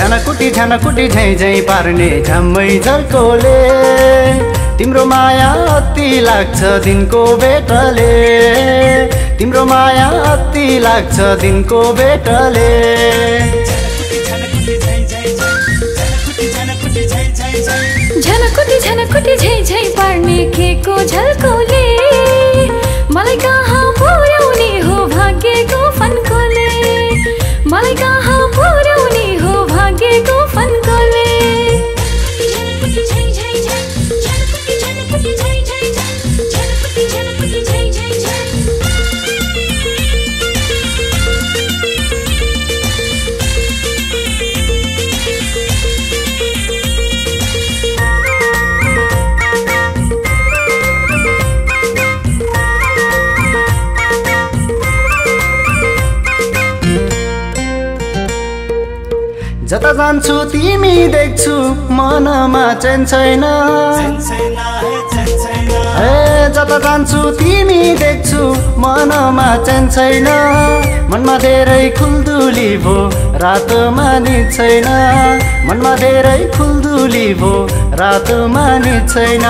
झनकुटी झै झै पार्ने झम्मै झल्कोले तिम्रो माया अति लाग्छ दिनको भेटले तिम्रो माया अति लाग्छ दिनको भेटले झनकुटी झै झै पार्ने केको झल्कोले मलाई कहाँ पुर्याउने हो भाग्यको फन्कोले मलाई कहाँ पुर्याउने हो भाग्यको फन्कोले जता जान्छु तिमी देख्छु मनमा चैन छैन जता जान्छु तिमी देख्छु मनमा चैन छैन मनमा धेरै खुल्दुली भो रात मानि छैन मनमा धेरै खुल्दुली भो रात मानि छैन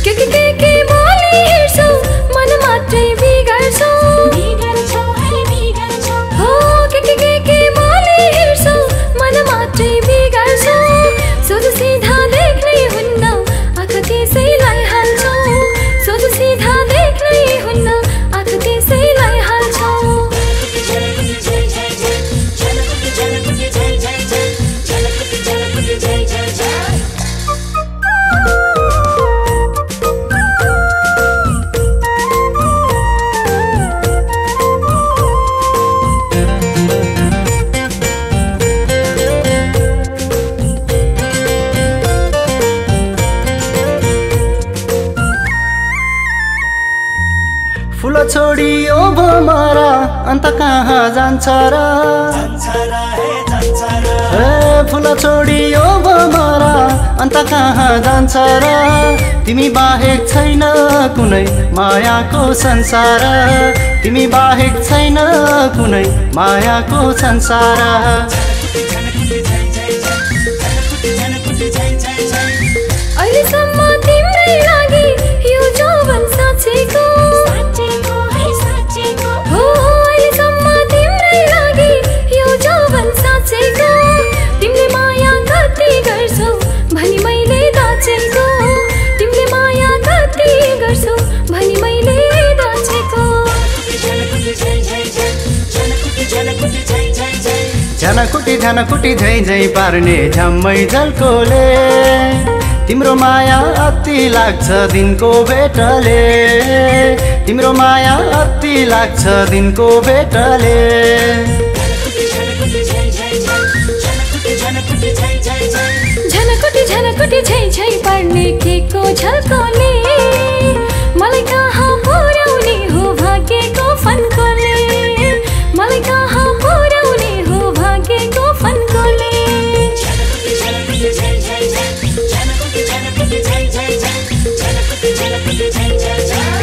के बोली हेर्छौ मन मात्रै बिगार्छौ के बोली हेर्छौ मन मात्रै बिगार्छौ सोझो सिधा देख्नै हुन्न आँखा त्यसैलाई हाल्छौ सोझो सिधा देख्नै हुन्न आँखा त्यसैलाई हाल्छौ फूल छोडियो भमरा अन्त कहाँ जान्छ र फूल छोडियो भमरा अन्त कहाँ जान्छ र तिमी बाहेक छैन कुनै मायाको संसार तिमी बाहेक छैन कुनै मायाको संसार अहिलेसम्म तिम्रै लागि यो जौवन साँचेको तिमीले माया कति गर्छौ भनी मैले दाचेको तिमीले माया कति गर्छौ भनी मैले दाचेको झनकुटी झै झै पार्ने झम्मै झल्कोले तिम्रो माया अति लाग्छ दिनको भेटले तिम्रो माया अति लाग्छ दिनको भेटले झनकुटी झै झै पार्ने केको झल्कोले मलाई कहाँ पुर्याउने हो भाग्यको फन्कोले मलाई कहाँ पुर्याउने हो भाग्यको फन्कोले झनकुटी झै झै